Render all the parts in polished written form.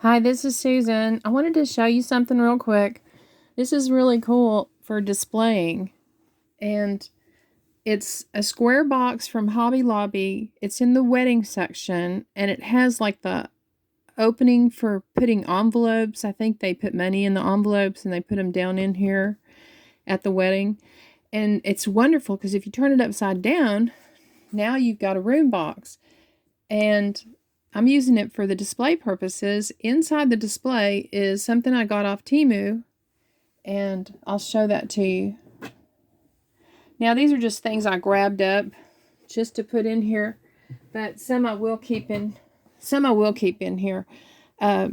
Hi, this is Susan. I wanted to show you something real quick. This is really cool for displaying, and it's a square box from Hobby Lobby. It's in the wedding section, and it has like the opening for putting envelopes. I think they put money in the envelopes and they put them down in here at the wedding. And it's wonderful because if you turn it upside down, now you've got a room box. And I'm using it for the display purposes. Inside the display is something I got off Temu, and I'll show that to you. Now, these are just things I grabbed up just to put in here, but some I will keep in. Some I will keep in here. I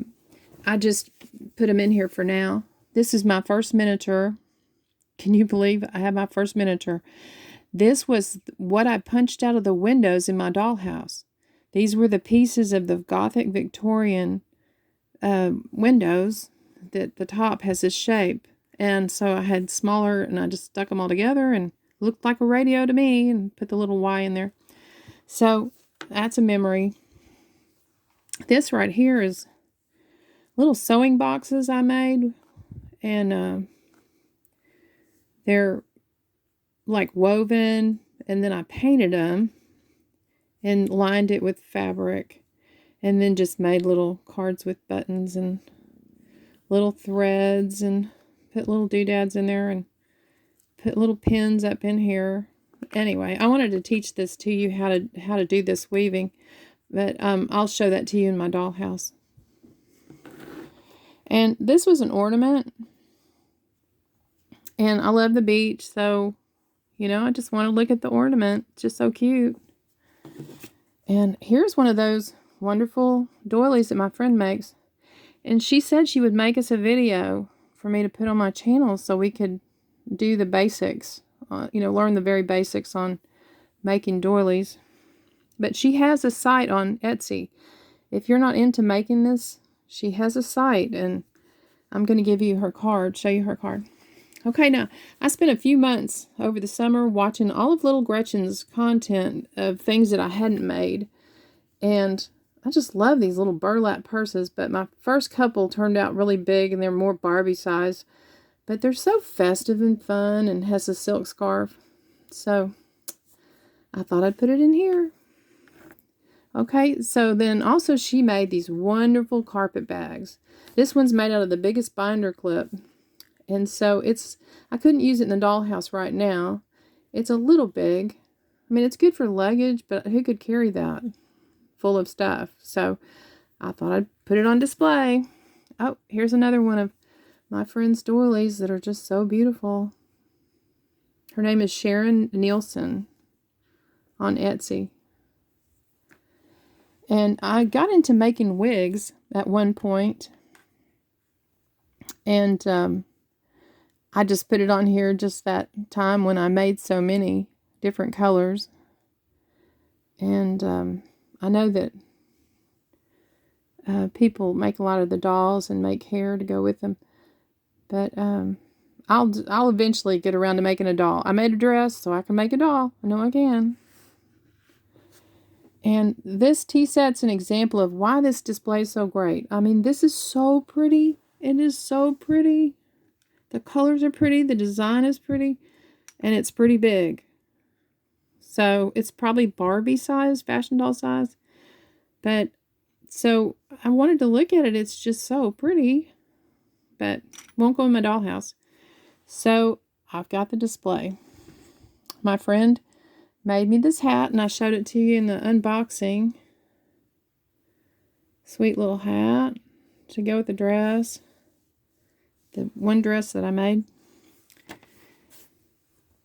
just put them in here for now. This is my first miniature. Can you believe I have my first miniature? This was what I punched out of the windows in my dollhouse. These were the pieces of the Gothic Victorian windows that the top has this shape. And so I had smaller, and I just stuck them all together and looked like a radio to me and put the little Y in there. So that's a memory. This right here is little sewing boxes I made. And they're like woven, and then I painted them and lined it with fabric, and then just made little cards with buttons and little threads, and put little doodads in there, and put little pins up in here. Anyway, I wanted to teach this to you, how to do this weaving, but I'll show that to you in my dollhouse. And this was an ornament, and I love the beach, so I just want to look at the ornament. It's just so cute. And here's one of those wonderful doilies that my friend makes. And she said she would make us a video for me to put on my channel so we could do the basics, learn the very basics on making doilies. But she has a site on Etsy. If you're not into making this, she has a site, and I'm going to give you her card, show you her card. Okay, now, I spent a few months over the summer watching all of Little Gretchen's content of things that I hadn't made, and I just love these little burlap purses, but my first couple turned out really big, and they're more Barbie size, but they're so festive and fun, and has a silk scarf, so I thought I'd put it in here. Okay, so then also she made these wonderful carpet bags. This one's made out of the biggest binder clip. And so I couldn't use it in the dollhouse right now. It's a little big. I mean, it's good for luggage, but who could carry that full of stuff? So I thought I'd put it on display. Oh, here's another one of my friend's doilies that are just so beautiful. Her name is Sharon Nielsen on Etsy. And I got into making wigs at one point. And I just put it on here just that time when I made so many different colors. And I know that people make a lot of the dolls and make hair to go with them. But I'll eventually get around to making a doll. I made a dress, so I can make a doll. I know I can. And this tea set's an example of why this display is so great. I mean, this is so pretty. It is so pretty. The colors are pretty, the design is pretty, and it's pretty big. So it's probably Barbie size, fashion doll size. But so I wanted to look at it. It's just so pretty, but won't go in my dollhouse. So I've got the display. My friend made me this hat, and I showed it to you in the unboxing. Sweet little hat to go with the dress. The one dress that I made.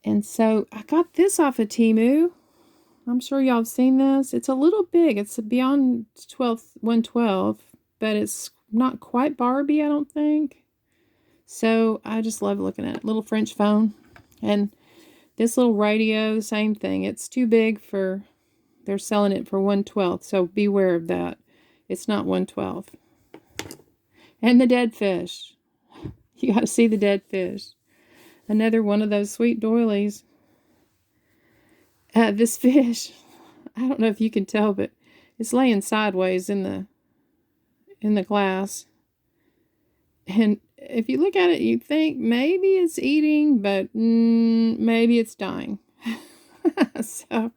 And so I got this off of Temu. I'm sure y'all have seen this. It's a little big. It's beyond 112, but it's not quite Barbie, I don't think. So I just love looking at it. Little French phone. And this little radio, same thing. It's too big for, they're selling it for 1/12, so beware of that. It's not 1/12. And the dead fish. You got to see the dead fish. Another one of those sweet doilies. This fish, I don't know if you can tell, but it's laying sideways in in the glass. And if you look at it, you think maybe it's eating, but maybe it's dying. So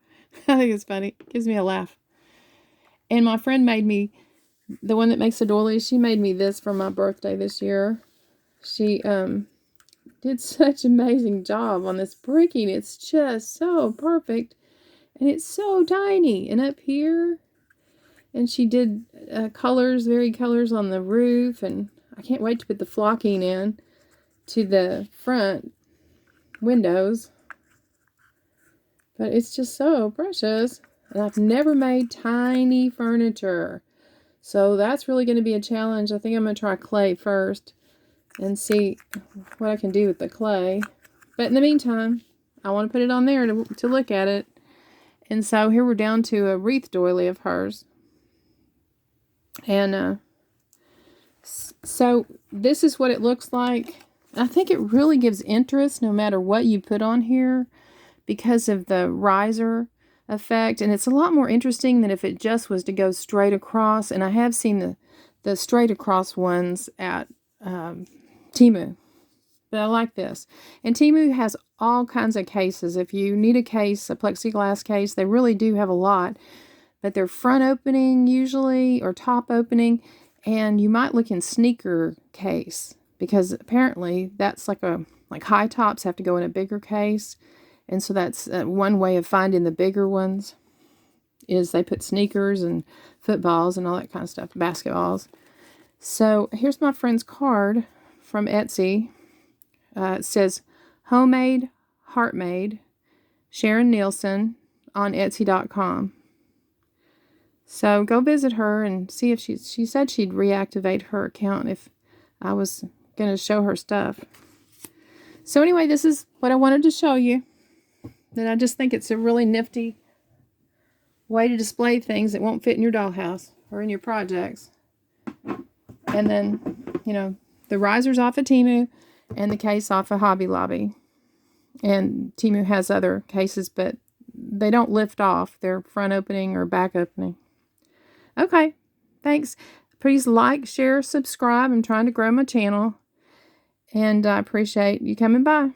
I think it's funny. It gives me a laugh. And my friend made me, the one that makes the doilies, she made me this for my birthday this year. She did such an amazing job on this bricking. It's just so perfect. And it's so tiny. And up here, and she did colors, varied colors on the roof. And I can't wait to put the flocking in to the front windows. But it's just so precious. And I've never made tiny furniture. So that's really going to be a challenge. I think I'm going to try clay first and see what I can do with the clay. But in the meantime, I want to put it on there to look at it. And so here we're down to a wreath doily of hers. And so this is what it looks like. I think it really gives interest no matter what you put on here because of the riser effect. And it's a lot more interesting than if it just was to go straight across. And I have seen the straight across ones at Temu. But I like this. And Temu has all kinds of cases. If you need a case, a plexiglass case, they really do have a lot. But they're front opening usually, or top opening. And you might look in sneaker case, because apparently that's like high tops have to go in a bigger case. And so that's one way of finding the bigger ones, is they put sneakers and footballs and all that kind of stuff, basketballs. So here's my friend's card from Etsy. It says, Homemade, Heart Made, Sharon Nielsen on Etsy.com. So go visit her and see if she said she'd reactivate her account if I was going to show her stuff. So anyway, this is what I wanted to show you. And I just think it's a really nifty way to display things that won't fit in your dollhouse or in your projects. And then, you know, the riser's off of Temu and the case off of Hobby Lobby. And Temu has other cases, but they don't lift off. They're front opening or back opening. Okay, thanks. Please like, share, subscribe. I'm trying to grow my channel. And I appreciate you coming by.